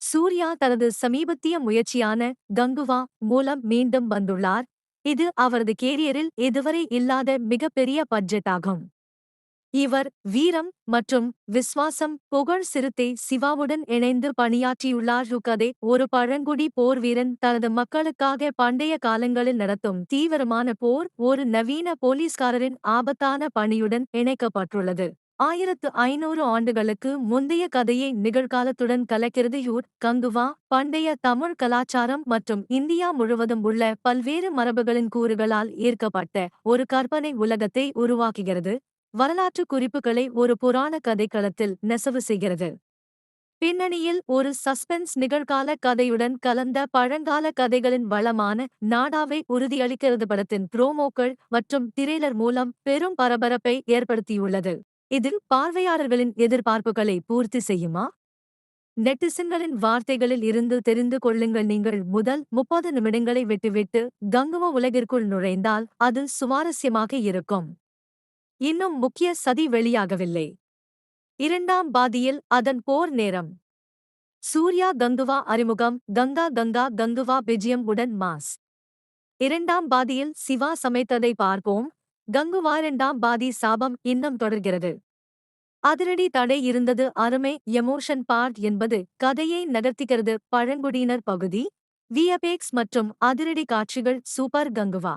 சூர்யா தனது சமீபத்திய முயற்சியான கங்குவா மூலம் மீண்டும் வந்துள்ளார். இது அவரது கேரியரில் இதுவரை இல்லாத மிகப்பெரிய பட்ஜெட் ஆகும். இவர் வீரம் மற்றும் விஸ்வாசம் புகழ் சிறுத்தை சிவாவுடன் இணைந்து பணியாற்றியுள்ளார். கதை: ஒரு பழங்குடி போர் வீரன் தனது மக்களுக்காக பண்டைய காலங்களில் நடத்தும் தீவிரமான போர் ஒரு நவீன போலீஸ்காரரின் ஆபத்தான பணியுடன் இணைக்கப்பட்டுள்ளது. 1500 ஆண்டுகளுக்கு முந்தைய கதையை நிகழ்காலத்துடன் கலக்கிறது. கங்குவா பண்டைய தமிழ் கலாச்சாரம் மற்றும் இந்தியா முழுவதும் உள்ள பல்வேறு மரபுகளின் கூறுகளால் ஈர்க்கப்பட்ட ஒரு கற்பனை உலகத்தை உருவாக்குகிறது. வரலாற்று குறிப்புகளை ஒரு புராண கதைக்களத்தில் நெசவு செய்கிறது. பின்னணியில் ஒரு சஸ்பென்ஸ் நிகழ்கால கதையுடன் கலந்த பழங்கால கதைகளின் வளமான நாடாவை உறுதியளிக்கிறது. படத்தின் ப்ரோமோக்கள் மற்றும் திரைலர் மூலம் பெரும் பரபரப்பை ஏற்படுத்தியுள்ளது. இது பார்வையாளர்களின் எதிர்பார்ப்புகளை பூர்த்தி செய்யுமா? நெட்டிசன்களின் வார்த்தைகளில் இருந்து தெரிந்து கொள்ளுங்கள். நீங்கள் முதல் 30 நிமிடங்களை விட்டுவிட்டு கங்குவா உலகிற்குள் நுழைந்தால் அது சுவாரஸ்யமாக இருக்கும். இன்னும் முக்கிய சதி வெளியாகவில்லை. இரண்டாம் பாதியில் அதன் போர் நேரம். சூர்யா கங்குவா அறிமுகம். கங்கா கங்கா கங்குவா விஜயம் உடன் மாஸ். இரண்டாம் பாதியில் சிவா சமைத்ததை பார்ப்போம். கங்குவா இரண்டாம் பாதி சாபம் இன்னும் தொடர்கிறது. அதிரடி தடை இருந்தது. அருமை எமோஷன் பார்ட் என்பது கதையை நகர்த்துகிறது. பழங்குடியினர் பகுதி. விஎஃப்எக்ஸ் மற்றும் அதிரடி காட்சிகள் சூப்பர். கங்குவா